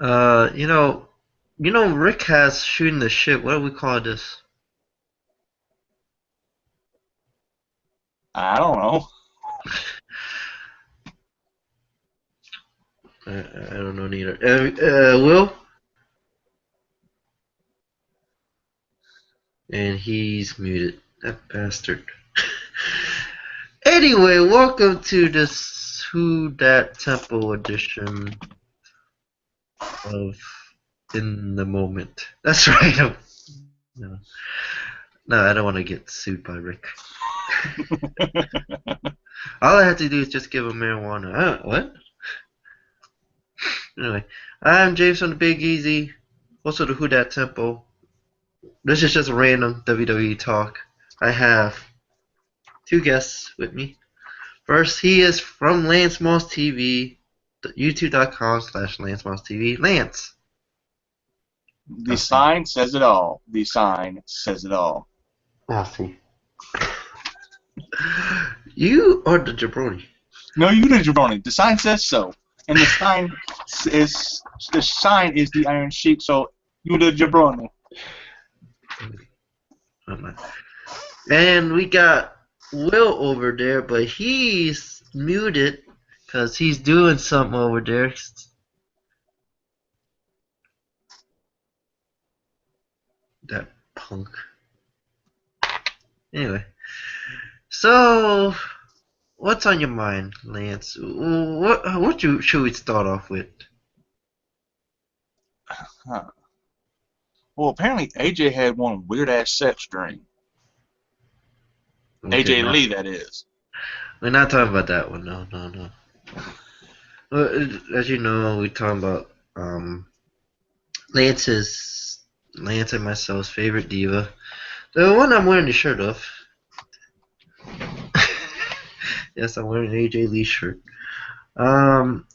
Uh, you know, Rick has shooting the shit. What do we call this? I don't know. I don't know neither. Will, and he's muted. That bastard. Anyway, welcome to this Who Dat Temple edition of In the Moment. That's right. No, no, I don't want to get sued by Rick. All I have to do is just give him marijuana. What? Anyway, I'm James from the Big Easy, also the Who Dat Temple. This is just a random WWE talk. I have two guests with me. First, he is from Lance Moss TV, youtube.com/Lance Moss TV. Lance. The I'll see. sign says it all. The sign says it all. I'll see. You are the jabroni. No, you the jabroni. The sign says so, and is the sign is the Iron Sheik. So you the jabroni. And we got Will over there, but he's muted because he's doing something over there. That punk. Anyway, so what's on your mind, Lance? Should we start off with? Huh. Well, apparently AJ had one weird ass sex dream. Okay, AJ no, Lee, that is. we're not talking about that one. No, no, no. As you know, we're talking about Lance's Lance and myself's favorite diva, the one I'm wearing the shirt of. Yes, I'm wearing an AJ Lee shirt. Um,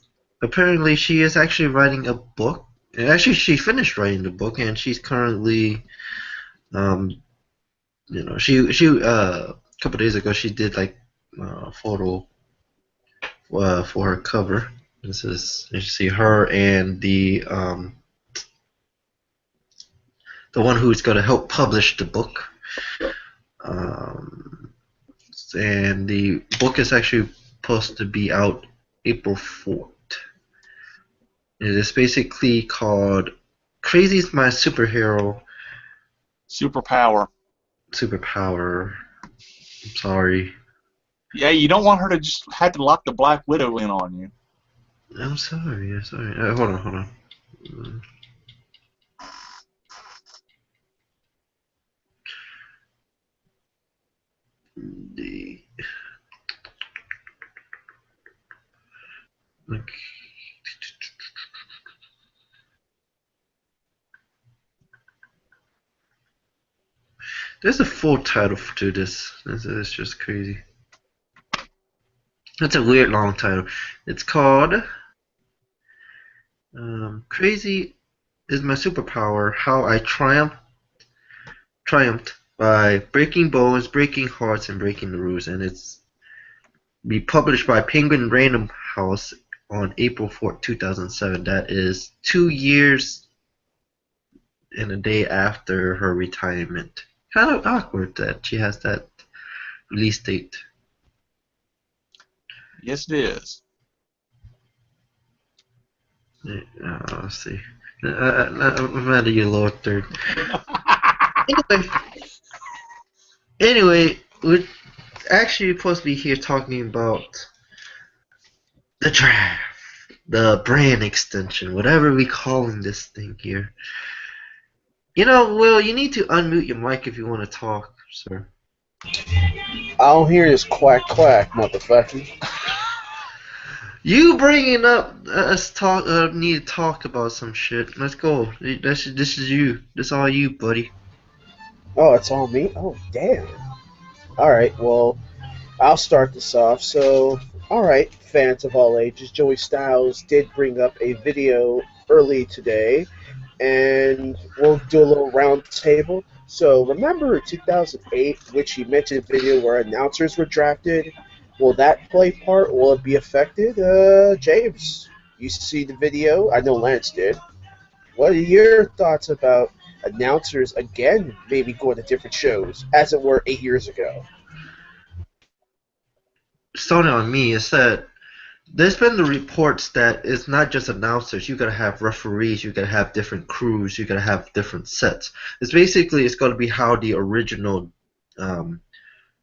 Apparently she is actually writing a book. And actually, she finished writing the book, and she's currently, um, a couple days ago she did like a photo for her cover. This is you see her and the one who's going to help publish the book. Um, and the book is actually supposed to be out April 4th. It is basically called Crazy's My Superhero Superpower. Superpower. I'm sorry. Yeah, you don't want her to just have to lock the Black Widow in on you. I'm sorry. I'm sorry. Hold on, hold on. The like, there's a full title to this. This is just crazy. That's a weird long title. It's called "Crazy is My Superpower: How I Triumphed by Breaking Bones, Breaking Hearts, and Breaking the Rules," and it's be published by Penguin Random House on April 4th, 2007. That is 2 years and a day after her retirement. Kind of awkward that she has that release date. Yes, it is. Let's see. I'm mad at you, Lord Third. Anyway, we're actually supposed to be here talking about the draft, the brand extension, whatever we calling this thing here. Will, you need to unmute your mic if you want to talk, sir. I don't hear this quack quack, motherfucker. You bringing up us talk need to talk about some shit. Let's go. This is you. This all you, buddy. Oh, it's all me? Oh, damn. Alright, well, I'll start this off. So, alright, fans of all ages, Joey Styles did bring up a video early today, and we'll do a little round table. So, remember 2008, which he mentioned a video where announcers were drafted? Will that play part? Will it be affected? James, you see the video? I know Lance did. What are your thoughts about announcers again maybe going to different shows as it were 8 years ago? Starting on me is that there's been the reports that it's not just announcers. You gotta have referees. You gotta have different crews. You gotta have different sets. It's gonna be how the original um,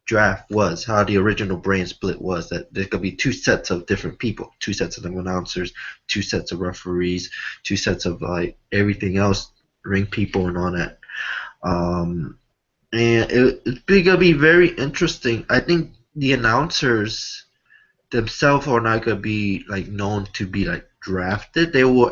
draft was, how the original brand split was. That there's gonna be two sets of different people, two sets of announcers, two sets of referees, two sets of like everything else, ring people and all that. Um, and it's gonna be very interesting. I think the announcers themselves are not gonna be like known to be like drafted. They will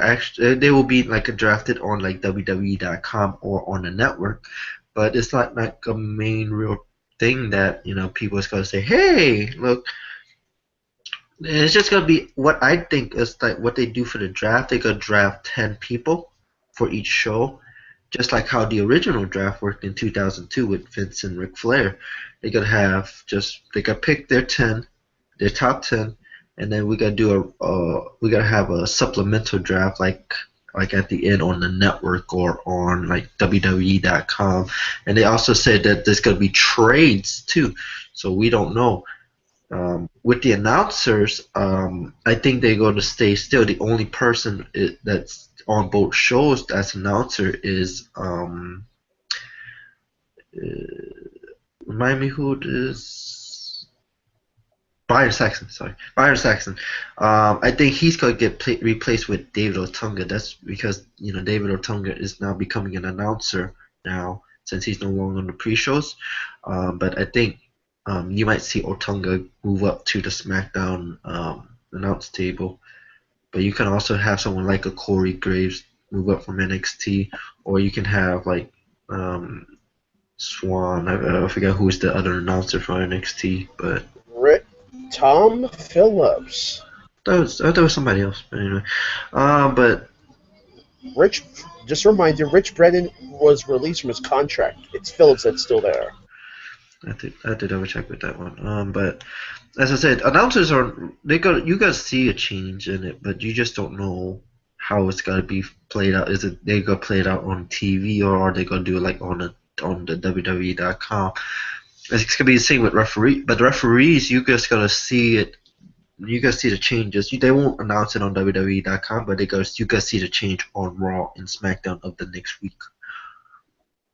be like drafted on like WWE.com or on the network, but it's not like a main real thing that people is gonna say, hey, look. It's just gonna be what I think is like what they do for the draft. They gonna draft 10 people for each show, just like how the original draft worked in 2002 with Vince and Ric Flair. They gotta pick their top 10, and then we gotta have a supplemental draft like at the end on the network or on like WWE.com. And they also said that there's gonna be trades too, so we don't know. With the announcers, I think they're going to stay still. The only person that's on both shows that's announcer is remind me who it is. Byron Saxon, sorry, Byron Saxon. I think he's going to get replaced with David Otunga. That's because David Otunga is now becoming an announcer now since he's no longer on the pre-shows. But I think you might see Otunga move up to the SmackDown announce table. But you can also have someone like a Corey Graves move up from NXT, or you can have like Swan. I forget who's the other announcer for NXT, but Tom Phillips. that was somebody else. But anyway, but Rich, just a reminder, Rich Brennan was released from his contract. It's Phillips that's still there. I have to double check with that one. But as I said, announcers you gotta see a change in it, but you just don't know how it's gonna be played out. Is it they gonna play it out on TV, or are they gonna do it like on the WWE.com? It's gonna be the same with referee, but the referees you just gotta see it. You gotta see the changes. They won't announce it on WWE.com, but you gotta see the change on Raw and SmackDown of the next week.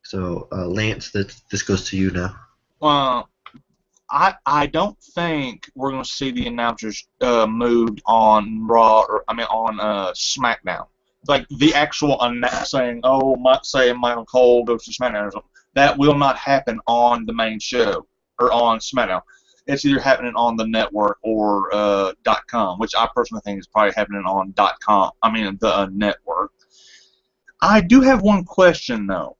So Lance, this goes to you now. Well, I don't think we're going to see the announcers moved on Raw or on SmackDown. Like the actual saying, say Michael Cole goes to SmackDown or something. That will not happen on the main show or on SmackDown. It's either happening on the network or .com, which I personally think is probably happening on .com. The network. I do have one question though.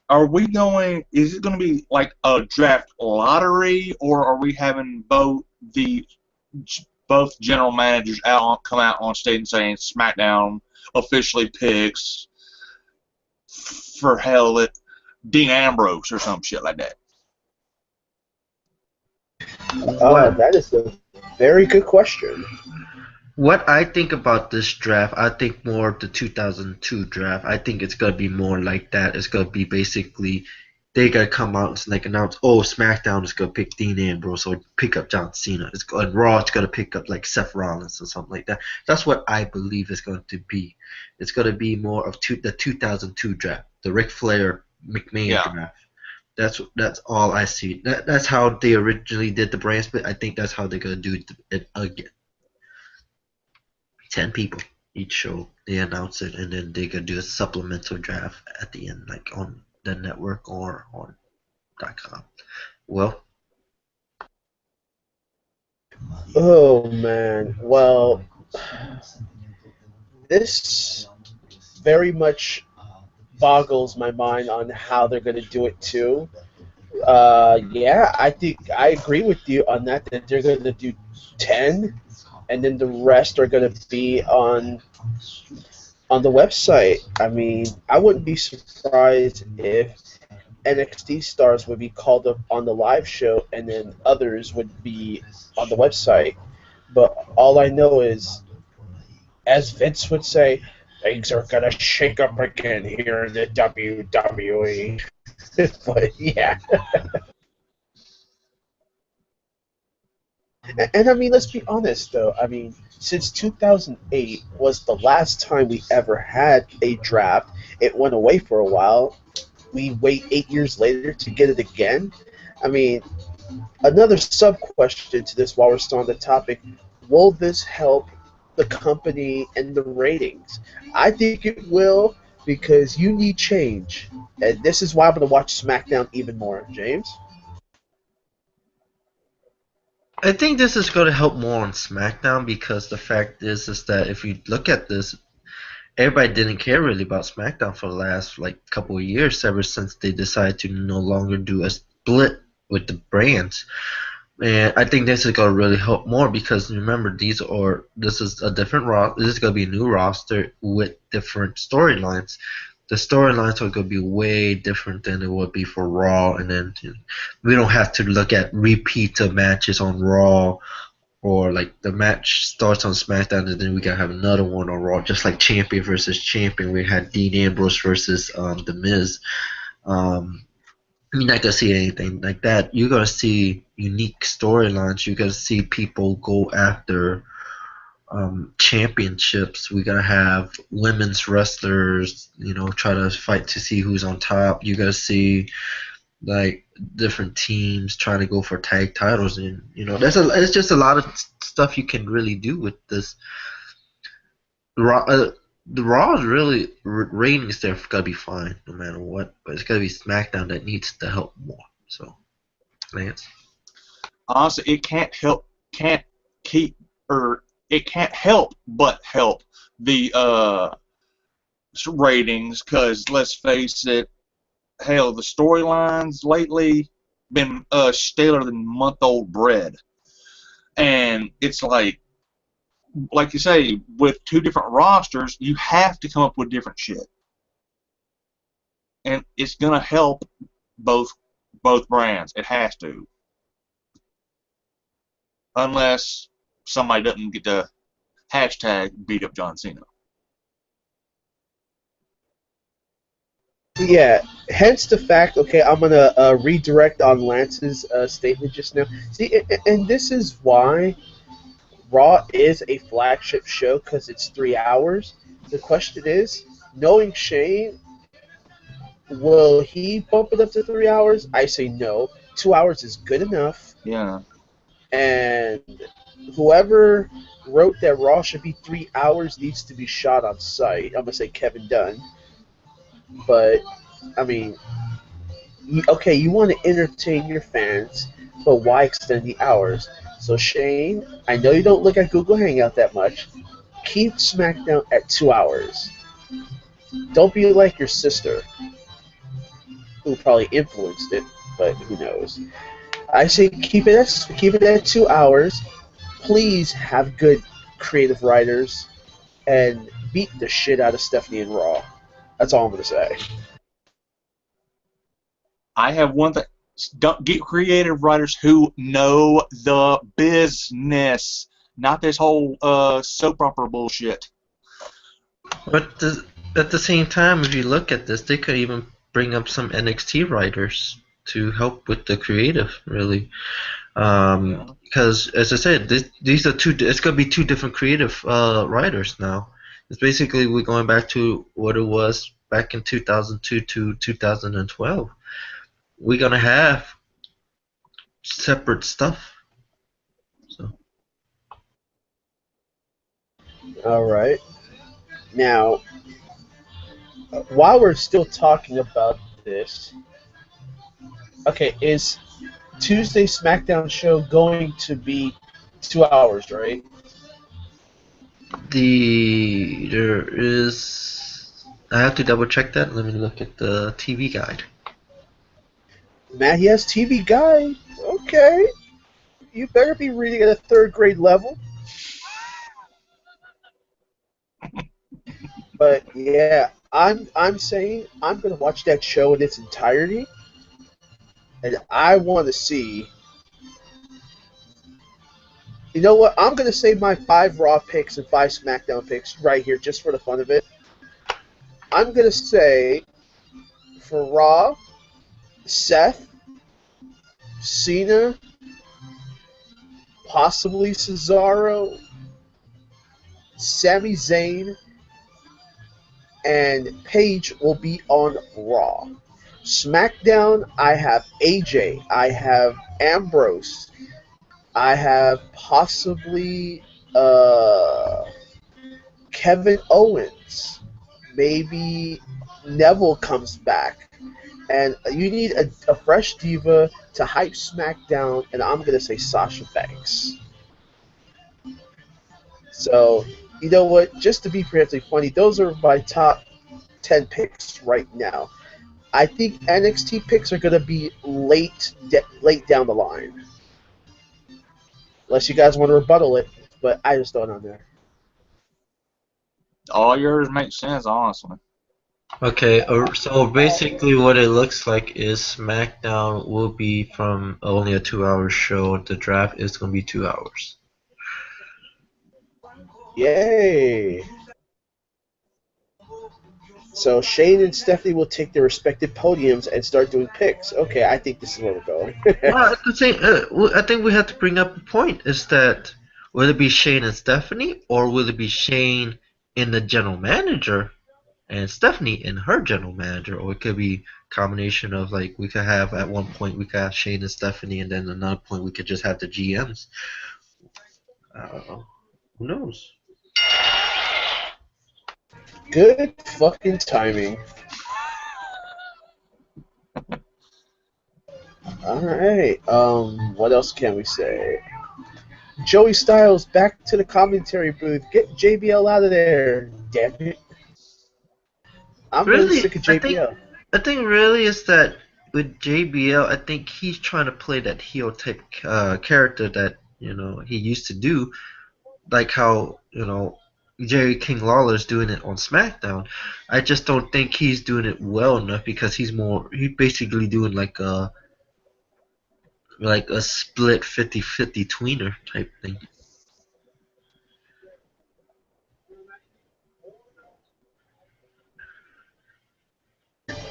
Is it going to be like a draft lottery, or are we having both general managers come out on stage and saying SmackDown officially picks, for hell, Dean Ambrose or some shit like that? That is a very good question. What I think about this draft, I think more of the 2002 draft. I think it's gonna be more like that. It's gonna be basically they gotta come out and like announce, SmackDown is gonna pick Dean Ambrose or pick up John Cena. And Raw is gonna pick up like Seth Rollins or something like that. That's what I believe is going to be. It's gonna be more of the 2002 draft, the Ric Flair McMahon draft. That's all I see. That's how they originally did the brand split. I think that's how they're gonna do it again. 10 people each show. They announce it, and then they could do a supplemental draft at the end, like on the network or on .com. Well, Oh man, well, this very much boggles my mind on how they're going to do it too. Yeah, I think I agree with you on that. That they're going to do 10, and then the rest are going to be on the website. I mean, I wouldn't be surprised if NXT stars would be called up on the live show, and then others would be on the website. But all I know is, as Vince would say, things are gonna shake up again here in the WWE. But yeah, and I mean, let's be honest though. I mean, since 2008 was the last time we ever had a draft, it went away for a while. We wait 8 years later to get it again. I mean, another sub question to this while we're still on the topic: will this help the company and the ratings? I think it will because you need change, and this is why I'm going to watch SmackDown even more. James. I think this is going to help more on SmackDown because the fact is that if you look at this, everybody didn't care really about SmackDown for the last like couple of years ever since they decided to no longer do a split with the brands. And I think this is gonna really help more because remember this is a different this is gonna be a new roster with different storylines. The storylines are gonna be way different than it would be for Raw, and then we don't have to look at repeats of matches on Raw or like the match starts on SmackDown and then we gotta have another one on Raw, just like Champion versus Champion. We had Dean Ambrose versus The Miz. You're not gonna see anything like that. You're gonna see unique storylines. You're gonna see people go after championships. We're gonna have women's wrestlers, try to fight to see who's on top. You're gonna see like different teams trying to go for tag titles, and it's just a lot of stuff you can really do with this. The Raw is really ratings there gotta be fine no matter what, but it's gotta be SmackDown that needs to help more. So, Lance. Honestly, can't keep, or it can't help but help the ratings, because let's face it, hell, the storylines lately been staler than month-old bread, and it's like you say, with two different rosters, you have to come up with different shit, and it's gonna help both brands. It has to, unless somebody doesn't get the hashtag beat up John Cena. Yeah, hence the fact. Okay, I'm gonna redirect on Lance's statement just now. See, and this is why Raw is a flagship show, because it's 3 hours. The question is, knowing Shane, will he bump it up to 3 hours? I say no. 2 hours is good enough. Yeah. And whoever wrote that Raw should be 3 hours needs to be shot on sight. I'm gonna say Kevin Dunn. But I mean, okay, you want to entertain your fans, but why extend the hours? So Shane, I know you don't look at Google Hangout that much. Keep SmackDown at 2 hours. Don't be like your sister, who probably influenced it, but who knows? I say keep it at 2 hours. Please have good creative writers and beat the shit out of Stephanie and Raw. That's all I'm gonna say. I have one thing. Get creative writers who know the business, not this whole soap opera bullshit. But at the same time, if you look at this, they could even bring up some NXT writers to help with the creative, really. Because, as I said, these are it's going to be two different creative writers now. It's basically we're going back to what it was back in 2002 to 2012. We're going to have separate stuff. So. All right. Now, while we're still talking about this, okay, is Tuesday SmackDown show going to be 2 hours, right? There is. I have to double check that. Let me look at the TV guide. Matt, he has TV guide. Okay, you better be reading at a third grade level. But yeah, I'm saying I'm gonna watch that show in its entirety, and I want to see. You know what? I'm gonna save my 5 Raw picks and 5 SmackDown picks right here just for the fun of it. I'm gonna say for Raw, Seth, Cena, possibly Cesaro, Sami Zayn, and Paige will be on Raw. SmackDown, I have AJ, I have Ambrose, I have possibly Kevin Owens. Maybe Neville comes back. And you need a fresh diva to hype SmackDown, and I'm going to say Sasha Banks. So, you know what? Just to be preemptively funny, those are my top 10 picks right now. I think NXT picks are going to be late down the line. Unless you guys want to rebuttal it, but I just throw it on there. All yours makes sense, honestly. Okay, so basically what it looks like is SmackDown will be from only a 2 hour show. The draft is going to be 2 hours. Yay! So Shane and Stephanie will take their respective podiums and start doing picks. Okay, I think this is where we're going. Well, at the same, I think we have to bring up a point is that will it be Shane and Stephanie or will it be Shane and the general manager and Stephanie and her general manager, or it could be a combination of like we could have at one point we could have Shane and Stephanie, and then another point we could just have the GMs. Who knows? Good fucking timing. Alright, what else can we say? Joey Styles back to the commentary booth. Get JBL out of there. Damn it. I'm really sick of JBL. I think really is that with JBL, I think he's trying to play that heel type character that he used to do, like how Jerry King Lawler's doing it on SmackDown. I just don't think he's doing it well enough because he's basically doing like a split 50-50 tweener type thing.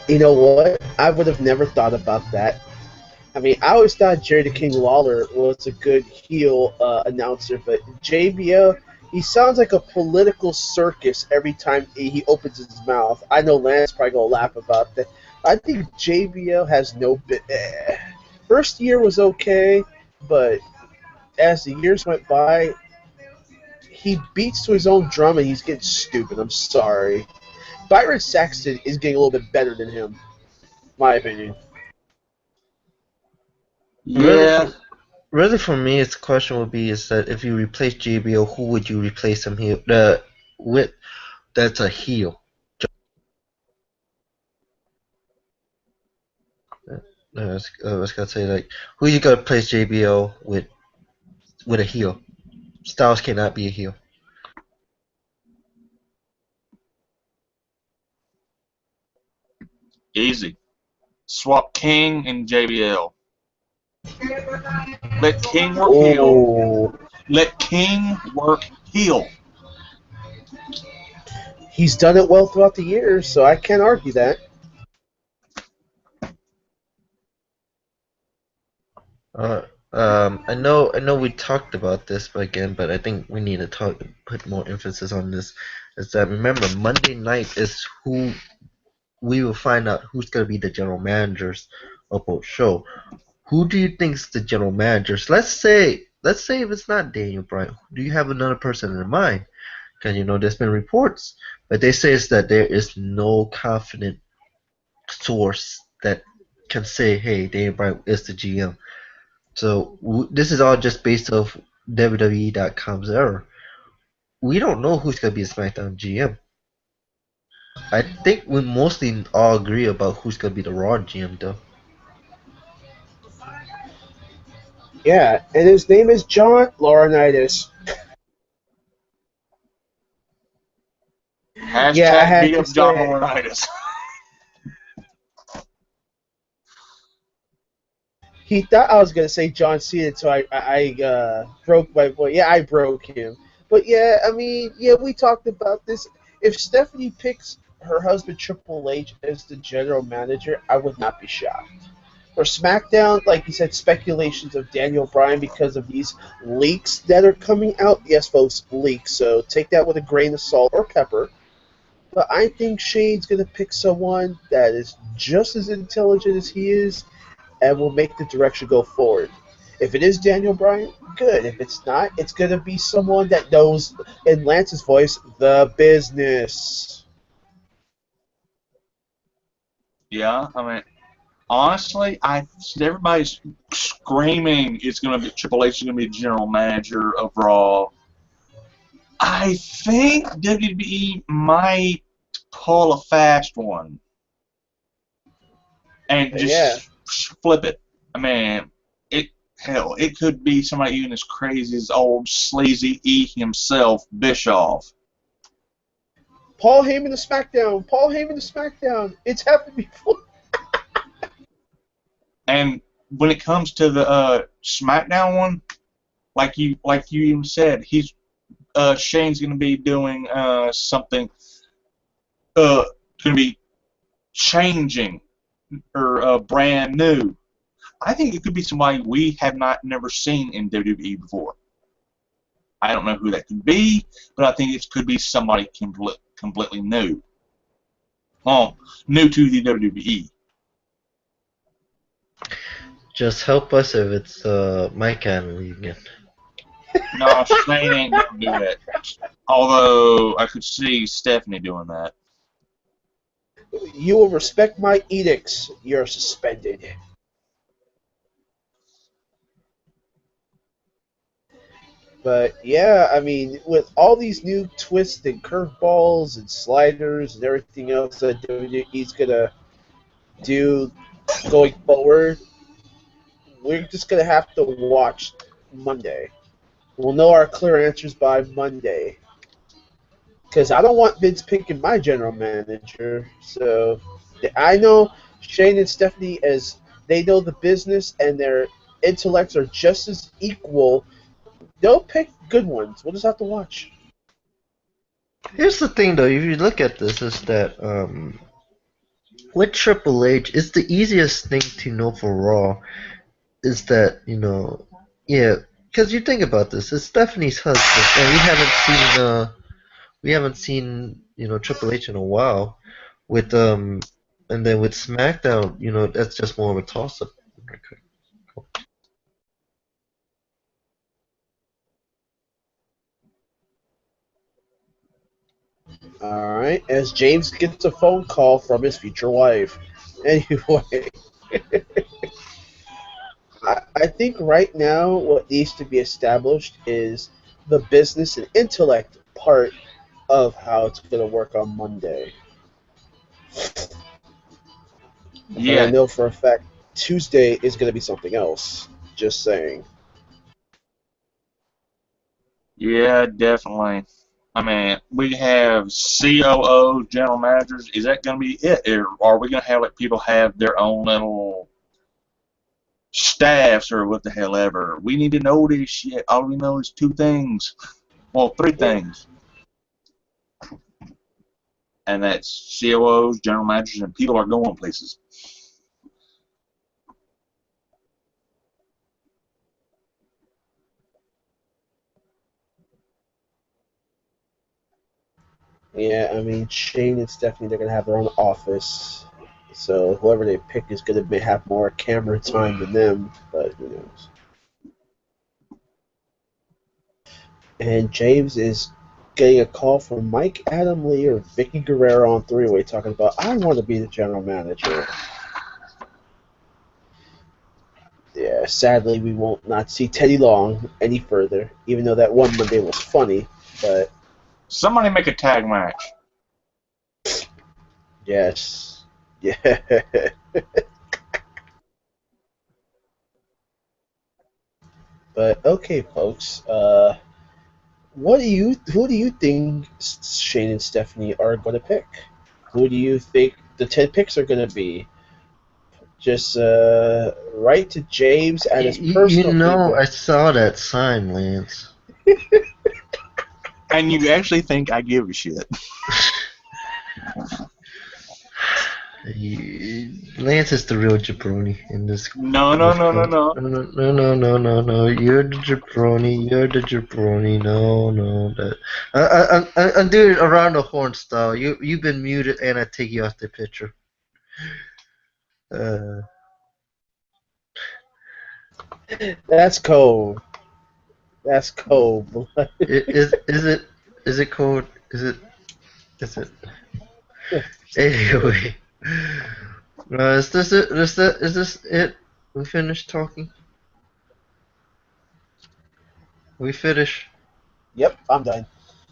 You know what? I would have never thought about that. I mean, I always thought Jerry the King Lawler was a good heel announcer, but JBL, he sounds like a political circus every time he opens his mouth. I know Lance probably gonna laugh about that. I think JBL has no bit. First year was okay, but as the years went by, he beats to his own drum and he's getting stupid. I'm sorry. Byron Saxton is getting a little bit better than him, my opinion. Yeah. Really, for me, the question would be is that if you replace JBL, who would you replace him with? That's a heel. I was gonna say like, who you gonna replace JBL with a heel? Styles cannot be a heel. Easy. Swap King and JBL. Let King work heel. Let King work heel. He's done it well throughout the years, so I can't argue that. I know we talked about this but I think we need to put more emphasis on this. Is that remember Monday night is who we will find out who's gonna be the general managers of both show. Who do you think's the general managers? Let's say if it's not Daniel Bryan, do you have another person in mind? Because there's been reports, but they say is that there is no confident source that can say, hey, Daniel Bryan is the GM. So this is all just based off WWE.com's error. We don't know who's gonna be a SmackDown GM. I think we mostly all agree about who's gonna be the Raw GM though. Yeah, and his name is John Laurinaitis. Hashtag beat up John Laurinaitis. He thought I was gonna say John Cena, so I broke my voice. Yeah, I broke him. But yeah, I mean, yeah, we talked about this. If Stephanie picks her husband Triple H as the general manager, I would not be shocked. For SmackDown, like you said, speculations of Daniel Bryan because of these leaks that are coming out. Yes, folks, leaks. So take that with a grain of salt or pepper. But I think Shane's going to pick someone that is just as intelligent as he is and will make the direction go forward. If it is Daniel Bryan, good. If it's not, it's going to be someone that knows, in Lance's voice, the business. Yeah, I mean, honestly, everybody's screaming it's going to be Triple H is going to be general manager of Raw. I think WWE might pull a fast one and Yeah. just flip it. I mean, it could be somebody even as crazy as old sleazy E himself, Bischoff. Paul Heyman to SmackDown. Paul Heyman to SmackDown. It's happened before. And when it comes to the SmackDown one, like you even said, Shane's going to be doing something going to be changing or brand new. I think it could be somebody we have never seen in WWE before. I don't know who that could be, but I think it could be somebody completely new. Well, new to the WWE. Just help us if it's Mike Adamle again. No, Shane ain't going to do it. Although I could see Stephanie doing that. You will respect my edicts. You're suspended. But yeah, I mean, with all these new twists and curveballs and sliders and everything else that WWE's gonna do going forward, we're just gonna have to watch Monday. We'll know our clear answers by Monday. Because I don't want Vince picking my general manager. So I know Shane and Stephanie, as they know the business and their intellects are just as equal. They'll pick good ones. We'll just have to watch. Here's the thing, though. If you look at this, is that with Triple H, it's the easiest thing to know for Raw. Is that yeah? Because you think about this, it's Stephanie's husband, and we haven't seen Triple H in a while. With and then with SmackDown, that's just more of a toss-up. All right. As James gets a phone call from his future wife. Anyway, I think right now what needs to be established is the business and intellect part of how it's going to work on Monday. And I Yeah, know for a fact Tuesday is going to be something else. Just saying. yeah, definitely. I mean, we have COOs, general managers. Is that going to be it? Or are we going to have people have their own little staffs or what the hell ever? We need to know this shit. All we know is two things. Well, three Yeah. things. And that's COOs, general managers, and people are going places. Yeah, I mean, Shane and Stephanie, they're going to have their own office. So whoever they pick is going to have more camera time than them, but who knows. And James is getting a call from Mike Adamle or Vicky Guerrero on three-way talking about, I want to be the general manager. Yeah, sadly, we won't not see Teddy Long any further, even though that one Monday was funny. But Somebody make a tag match. yes, yeah. But okay, folks. Who do you think Shane and Stephanie are going to pick? Who do you think the 10 picks are going to be? Just write to James at his personal email. I saw that sign, Lance. And you actually think I give a shit. Lance is the real jabroni in this. No, In no, this no, no, club. no. No. You're the jabroni. You're the jabroni. No. I'm doing around the horn style. You've been muted, and I take you off the picture. That's cold. That's cold blood. Is it cold? Is it anyway? Is this it? Is this it? We finished talking. We finished. Yep, I'm done.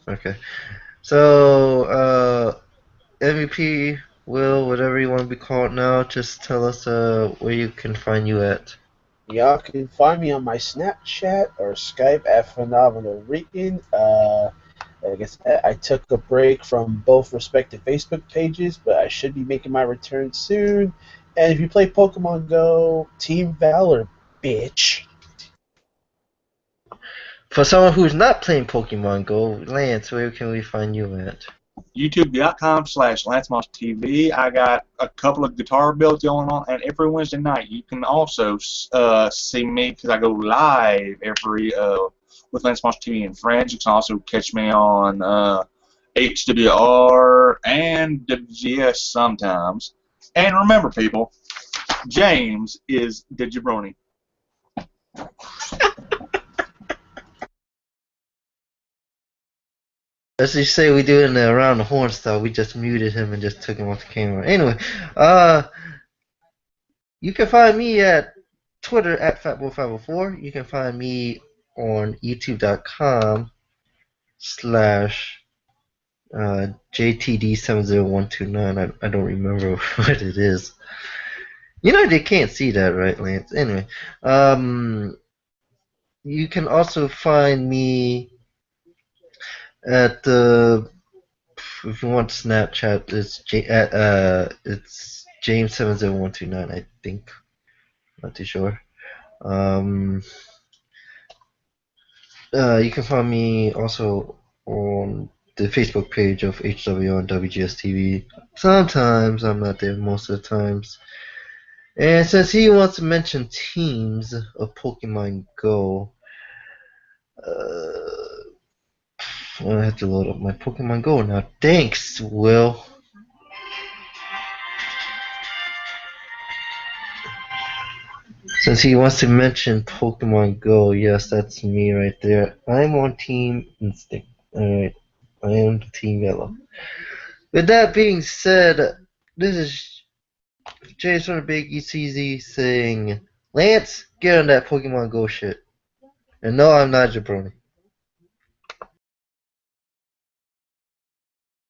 Okay. So, MVP, Will, whatever you want to be called now, just tell us where you can find you at. Y'all can find me on my Snapchat or Skype at Phenomenal Rican. I guess I took a break from both respective Facebook pages, but I should be making my return soon. And if you play Pokemon Go, Team Valor, bitch. For someone who's not playing Pokemon Go, Lance, where can we find you at? YouTube.com/LanceMossTV. I got a couple of guitar builds going on, and every Wednesday night you can also see me because I go live every with Lance Moss TV and friends. You can also catch me on HWR and WGS sometimes. And remember, people, James is the jabroni. As you say, we do it in the around the horn style. We just muted him and just took him off the camera. Anyway, you can find me at Twitter at FatBoy504. You can find me on YouTube.com/JTD70129. I don't remember what it is. They can't see that, right, Lance? Anyway, you can also find me at the. If you want Snapchat, it's James70129. I think. Not too sure. You can find me also on the Facebook page of HW on WGS TV. Sometimes I'm not there, most of the times. And since he wants to mention teams of Pokemon Go, I have to load up my Pokemon Go now. Thanks, Will. Since he wants to mention Pokemon Go, yes, that's me right there. I'm on Team Instinct. Alright, I am Team Yellow. With that being said, this is James from the Big ECZ saying, Lance, get on that Pokemon Go shit. And no, I'm not Jabroni.